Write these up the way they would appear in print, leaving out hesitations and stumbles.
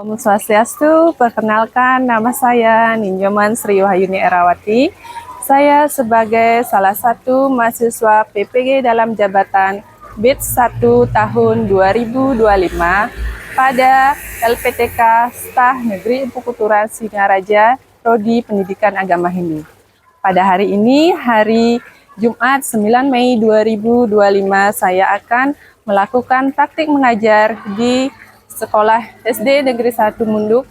Om Swastiastu, perkenalkan nama saya Ninjoman Sri Wahyuni Erawati. Saya sebagai salah satu mahasiswa PPG dalam jabatan BITS 1 tahun 2025 pada LPTK Staf Negeri Empu Kuturan Singaraja, Prodi Pendidikan Agama Hindu. Pada hari ini, hari Jumat 9 Mei 2025, saya akan melakukan praktik mengajar di Sekolah SD Negeri 1 Munduk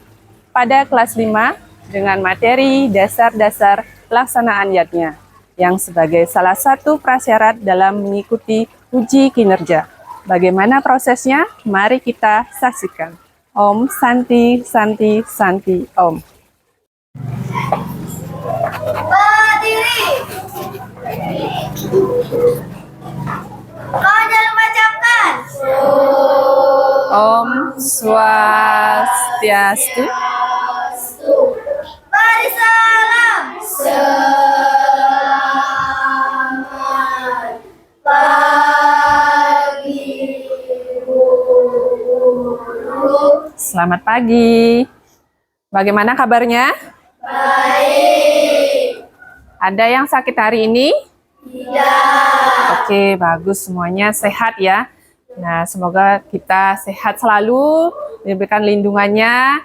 pada kelas 5 dengan materi dasar-dasar pelaksanaan yatnya yang sebagai salah satu prasyarat dalam mengikuti uji kinerja. Bagaimana prosesnya? Mari kita saksikan. Om Santi Santi Santi Om. Berdiri. Kau jangan bacakan. Om Swastiastu. Beri salam. Selamat pagi, guru. Selamat pagi. Bagaimana kabarnya? Baik. Ada yang sakit hari ini? Tidak. Oke, bagus, semuanya sehat ya. Nah, semoga kita sehat selalu, diberikan lindungannya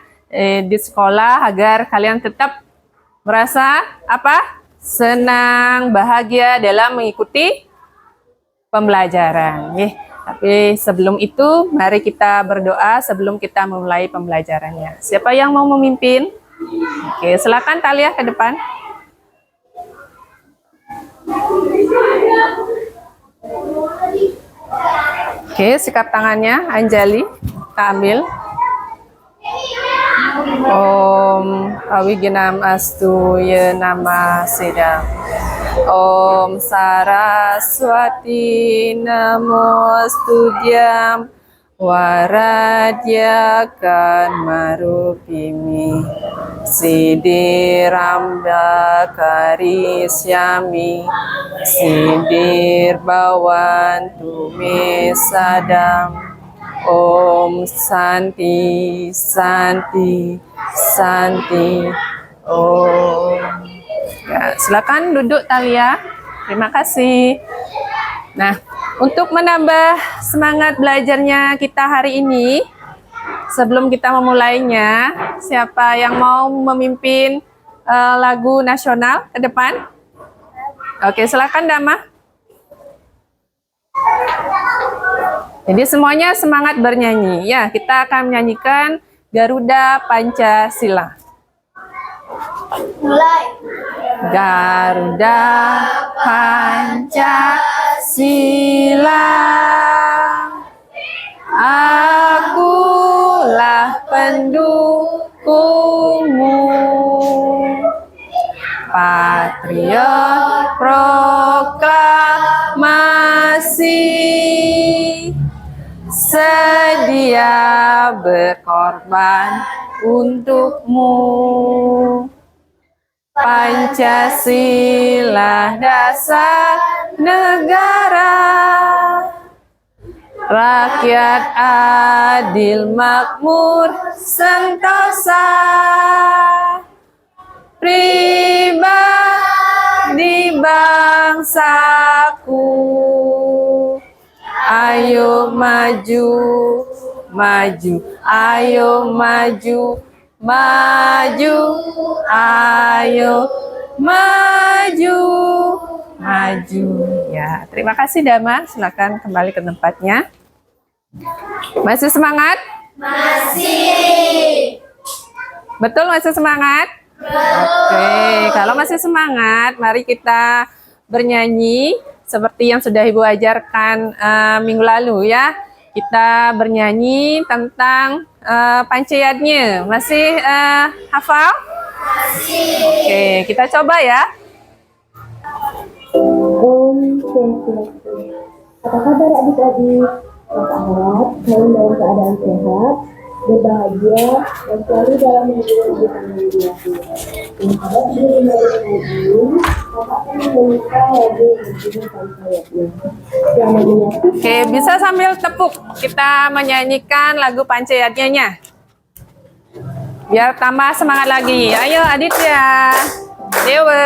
di sekolah agar kalian tetap merasa apa? Senang, bahagia dalam mengikuti pembelajaran. Tapi sebelum itu, mari kita berdoa sebelum kita memulai pembelajarannya. Siapa yang mau memimpin? Oke, silakan Talia ke depan. Oke, sikap tangannya Anjali, kita ambil. Om Awiginam Astu Ye Nama Sedam. Om Saraswati Namo Studyam Waradyakan Marupimi Siddhiramba Karisyami Siddhirbawantu Me Sadam. Om Santi Santi Santi Om. Ya, silakan duduk Talia. Terima kasih. Nah, untuk menambah semangat belajarnya kita hari ini, sebelum kita memulainya, siapa yang mau memimpin lagu nasional ke depan? Oke, silakan Dama. Jadi semuanya semangat bernyanyi. Ya, kita akan menyanyikan Garuda Pancasila. Mulai. Garuda Pancasila, akulah pendukungmu, patriot proklamasi, sedia berkorban untukmu. Pancasila dasar negara, rakyat adil makmur sentosa, pribadi bangsaku. Ayo maju, maju, ayo maju, maju, ayo maju, maju. Ya, terima kasih Dama. Silakan kembali ke tempatnya. Masih semangat? Masih. Betul, masih semangat? Oke, kalau masih semangat, mari kita bernyanyi seperti yang sudah Ibu ajarkan minggu lalu ya. Kita bernyanyi tentang pancayatnya. Masih hafal? Masih. Oke, kita coba ya. Om Swastiastu. Apa kabar adik-adik? Kakak harap kalian dalam keadaan sehat, berbahagia, dan selalu dalam hubungan dengan mediasi. Menghadap diri mereka ini, kakak akan meminta lagu berjudul Pancayatnya. Selamat menyaksikan. Oke, bisa sambil tepuk kita menyanyikan lagu pancayatnya. Biar tambah semangat lagi. Ayo Aditya, Dewa.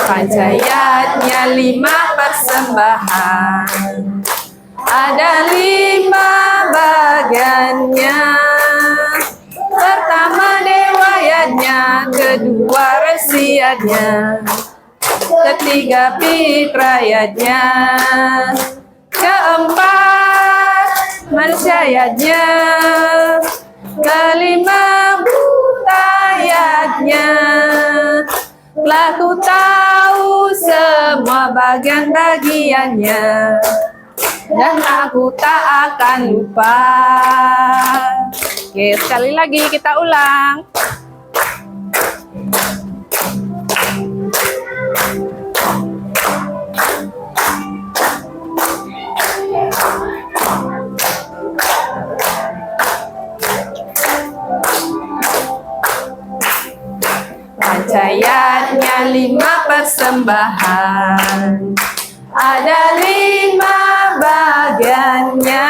Pancayatnya 5 persembahan, ada 5 bagiannya. Pertama dewayatnya, kedua resiatnya, ketiga fitrayatnya, keempat manusiayatnya, kelima butayatnya. Telah ku tahu semua bagian-bagiannya, dan aku tak akan lupa. Oke, sekali lagi kita ulang. Pancayatnya 5 persembahan, ada 5 bagiannya.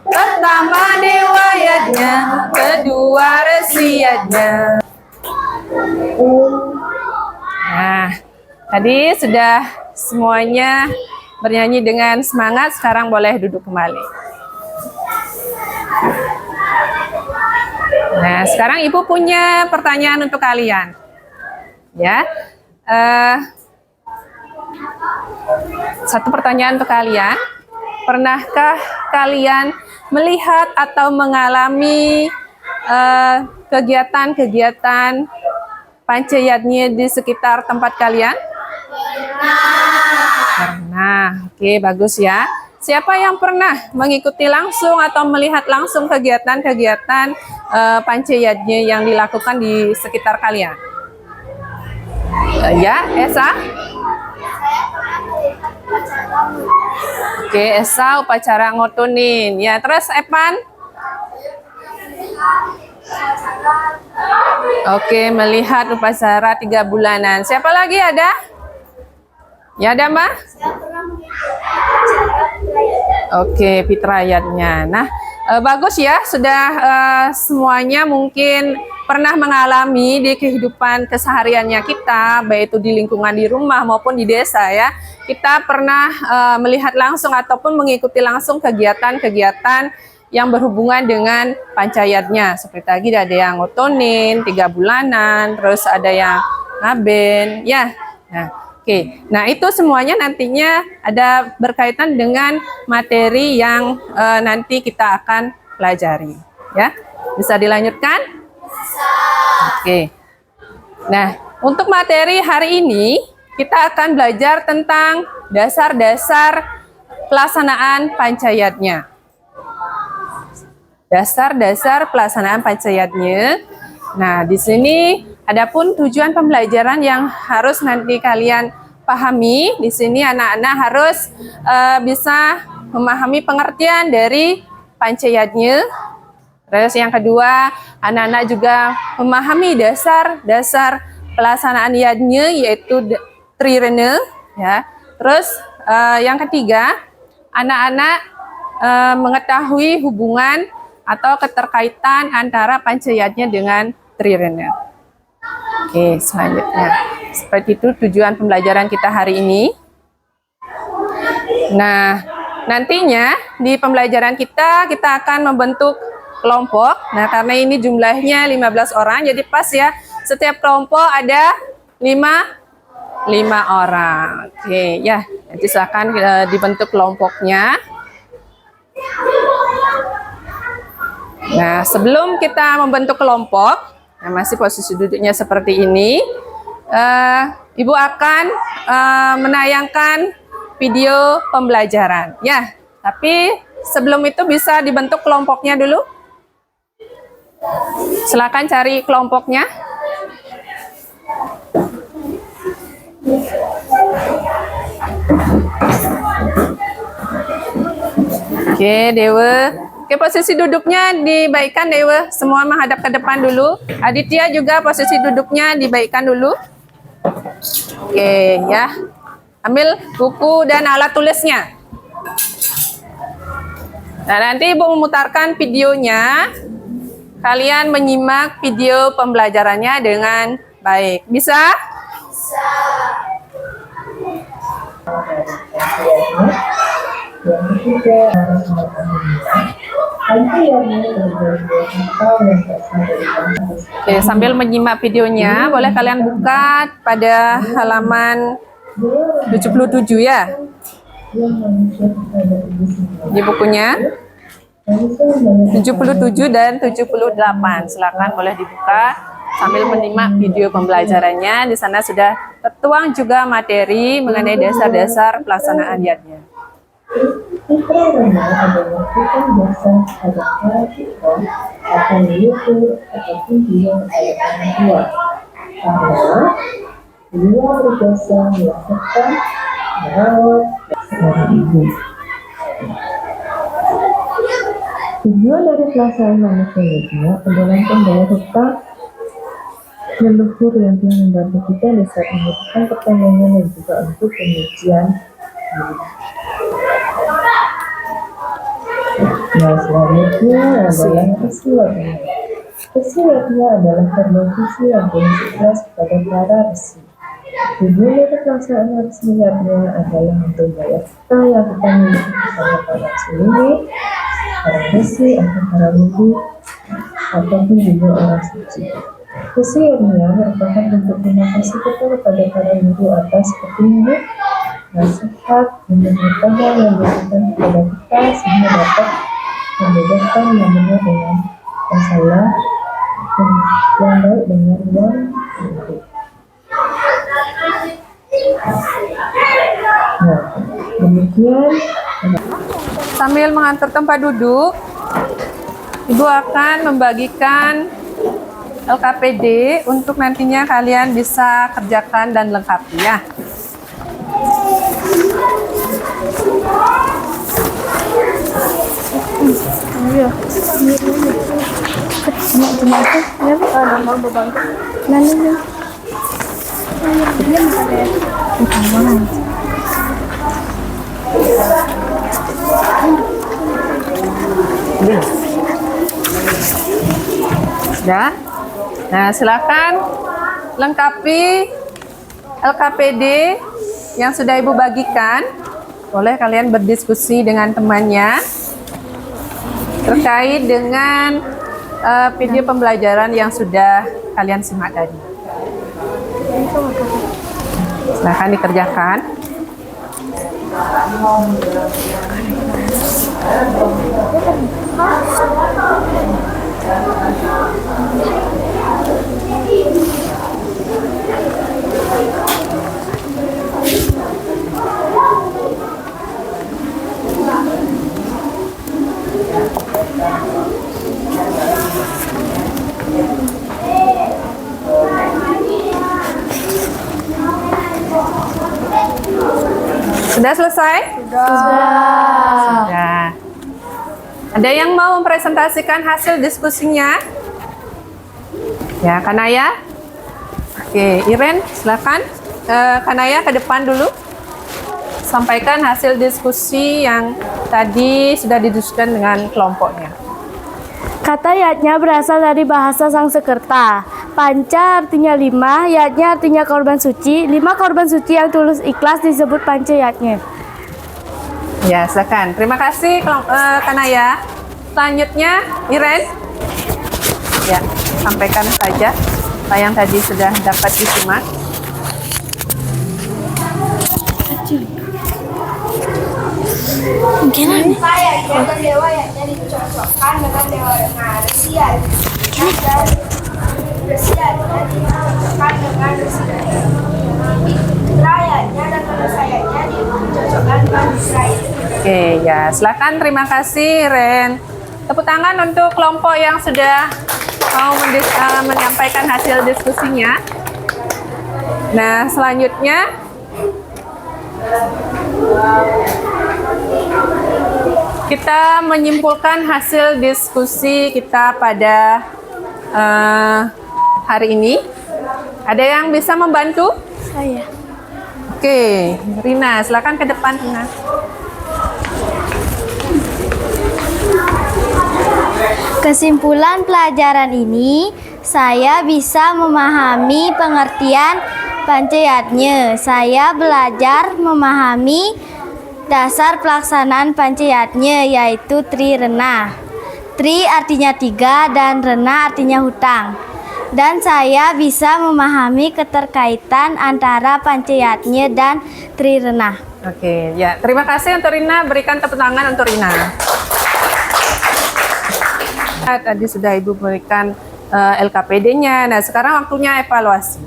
Pertama dewayatnya, kedua resiatnya. Nah, tadi sudah semuanya bernyanyi dengan semangat. Sekarang boleh duduk kembali. Nah, sekarang Ibu punya pertanyaan untuk kalian. Ya, satu pertanyaan untuk kalian. Pernahkah kalian melihat atau mengalami kegiatan-kegiatan pancayatnya di sekitar tempat kalian? Pernah. Oke, bagus ya. Siapa yang pernah mengikuti langsung atau melihat langsung kegiatan-kegiatan pancayatnya yang dilakukan di sekitar kalian? Ya, Esa? Oke, Esa upacara ngotonin. Ya, terus Evan? Oke, melihat upacara 3 bulanan. Siapa lagi ada? Ya, ada Mbak? Oke, fitrayatnya. Nah, bagus ya, sudah semuanya mungkin pernah mengalami di kehidupan kesehariannya kita, baik itu di lingkungan di rumah maupun di desa ya. Kita pernah melihat langsung ataupun mengikuti langsung kegiatan-kegiatan yang berhubungan dengan pancayatnya. Seperti tadi ada yang ngotonin 3 bulanan, terus ada yang ngaben, ya. Nah, oke. Nah, itu semuanya nantinya ada berkaitan dengan materi yang nanti kita akan pelajari, ya. Bisa dilanjutkan? Oke. Nah, untuk materi hari ini kita akan belajar tentang dasar-dasar pelaksanaan pancayatnya. Dasar-dasar pelaksanaan pancayatnya. Nah, di sini adapun tujuan pembelajaran yang harus nanti kalian pahami. Di sini anak-anak harus bisa memahami pengertian dari pancayatnya. Terus yang kedua, anak-anak juga memahami dasar-dasar pelaksanaan yadnya, yaitu trirene, ya. Terus yang ketiga, anak-anak mengetahui hubungan atau keterkaitan antara pancayatnya dengan trirene. Oke, selanjutnya. Seperti itu tujuan pembelajaran kita hari ini. Nah, nantinya di pembelajaran kita akan membentuk kelompok. Nah, karena ini jumlahnya 15 orang, jadi pas ya, setiap kelompok ada 5 orang. Oke, ya, nanti silakan dibentuk kelompoknya. Nah, sebelum kita membentuk kelompok, nah masih posisi duduknya seperti ini, Ibu akan menayangkan video pembelajaran. Ya, tapi sebelum itu bisa dibentuk kelompoknya dulu. Silakan cari kelompoknya. Oke, Dewa. Oke, posisi duduknya dibaikkan Dewa. Semua menghadap ke depan dulu. Aditya juga posisi duduknya dibaikkan dulu. Oke, ya. Ambil buku dan alat tulisnya. Nah, nanti Ibu memutarkan videonya. Kalian menyimak video pembelajarannya dengan baik. Bisa? Yang ketiga, Oke, sambil menyimak videonya, boleh kalian buka pada halaman 77 ya. Di bukunya 77 dan 78. Silakan boleh dibuka sambil menyimak video pembelajarannya. Di sana sudah tertuang juga materi mengenai dasar-dasar pelaksanaan yatnya. Fitrah Ramadan adalah bukan jasa kepada para siswa atau leluhur ataupun juga kepada orang tua, karena beliau berjasa melahirkan, merawat, seorang ibu. Tujuan dari pelaksanaan manusia yatnya adalah membayar hutang leluhur yang telah membantu kita di saat membutuhkan pertolongan dan juga untuk penyucian diri. Nah, selanjutnya adalah kesiwatnya. Kesiwatnya adalah tradisi yang berikhlas kepada para resi. Tujuan dari pelaksanaan kesiwatnya adalah untuk membayar hutang yang kita miliki kepada para suluhi, para resi, atau para guru, ataupun juga orang suci. Kesiwatnya merupakan bentuk terima kasih kita kepada para guru atas petunjuk, nasihat, dan pengetahuan yang diberikan kepada kita sehingga dapat membedakan yang benar dengan yang salah, yang baik dengan yang buruk. Nah, demikian. Sambil mengatur tempat duduk, Ibu akan membagikan LKPD untuk nantinya kalian bisa kerjakan dan lengkapi ya. Iya. Cuma itu, ya ada mau bebantu. Lalu dia makan Sudah? Nah, silakan lengkapi LKPD yang sudah Ibu bagikan. Boleh kalian berdiskusi dengan temannya terkait dengan video pembelajaran yang sudah kalian simak tadi. Silakan dikerjakan. Sudah selesai? Sudah. Ada yang mau mempresentasikan hasil diskusinya? Ya, Kanaya. Oke, Iren, silakan. Kanaya ke depan dulu. Sampaikan hasil diskusi yang tadi sudah didiskusikan dengan kelompoknya. Kata yatnya berasal dari bahasa Sanskerta. Panca artinya 5, yatnya artinya korban suci. 5 korban suci yang tulus ikhlas disebut panca yatnya. Ya, silakan. Terima kasih Kanaya. Selanjutnya Iren. Ya, sampaikan saja apa yang tadi sudah dapat disimak. Saya dan dewa yang dicocokkan dengan dewa resi dan resi dan dicocokkan dengan resi rakyatnya dan manusianya dicocokkan dengan Israel. Oke, ya, silakan. Terima kasih Ren. Tepuk tangan untuk kelompok yang sudah mau menyampaikan hasil diskusinya. Nah, selanjutnya Kita menyimpulkan hasil diskusi kita pada hari ini. Ada yang bisa membantu? Saya. Oke, Rina, silakan ke depan, Rina. Kesimpulan pelajaran ini, saya bisa memahami pengertian Pancayatnya. Saya belajar memahami dasar pelaksanaan Pancayatnya, yaitu Trirena. Tri artinya 3 dan Rena artinya hutang. Dan saya bisa memahami keterkaitan antara Pancayatnya dan Trirena. Oke, ya. Terima kasih untuk Rina. Berikan tepuk tangan untuk Rina. Tadi sudah Ibu berikan LKPD-nya. Nah, sekarang waktunya evaluasi.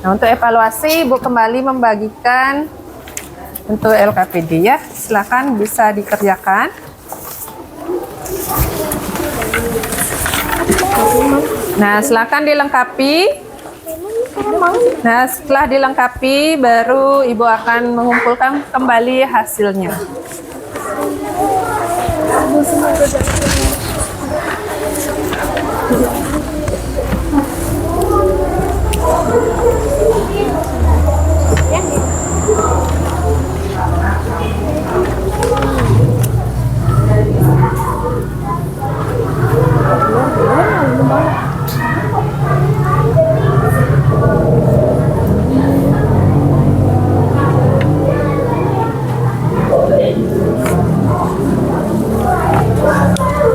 Nah, untuk evaluasi, Ibu kembali membagikan untuk LKPD ya. Silakan bisa dikerjakan. Nah, silakan dilengkapi. Nah, setelah dilengkapi, baru Ibu akan mengumpulkan kembali hasilnya.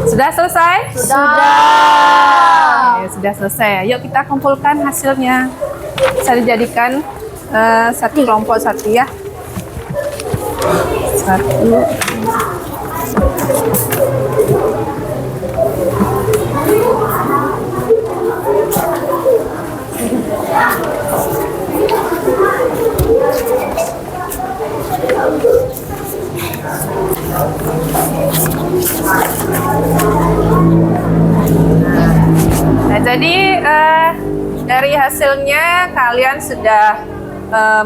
Sudah selesai? Sudah. Oke, sudah selesai. Yuk kita kumpulkan hasilnya. Bisa dijadikan satu kelompok satu ya. Satu. Nah, jadi dari hasilnya kalian sudah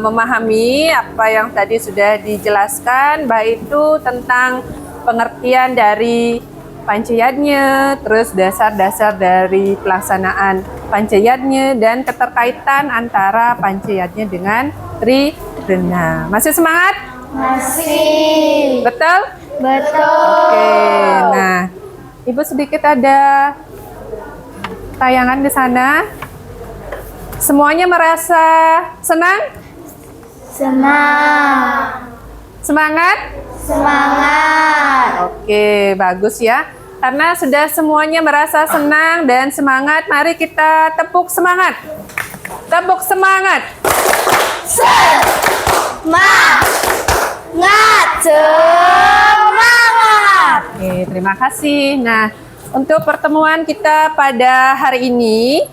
memahami apa yang tadi sudah dijelaskan, baik itu tentang pengertian dari Pancayatnya, terus dasar-dasar dari pelaksanaan Pancayatnya, dan keterkaitan antara Pancayatnya dengan Trirena. Masih semangat? Masih. Betul? Betul. Oke, nah Ibu sedikit ada tayangan di sana. Semuanya merasa senang? Senang. Semangat? Semangat. Oke, bagus ya. Karena sudah semuanya merasa senang dan semangat, mari kita tepuk semangat. Tepuk semangat. Semangat. Oke, terima kasih. Nah, untuk pertemuan kita pada hari ini,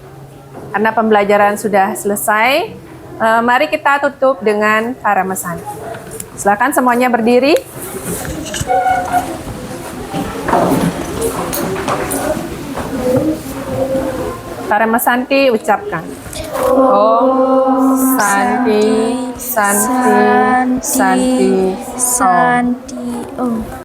karena pembelajaran sudah selesai, mari kita tutup dengan Karamesan. Silakan semuanya berdiri. Karamesanti ucapkan. Om Santi, Santi, Santi, Om. Santi Om.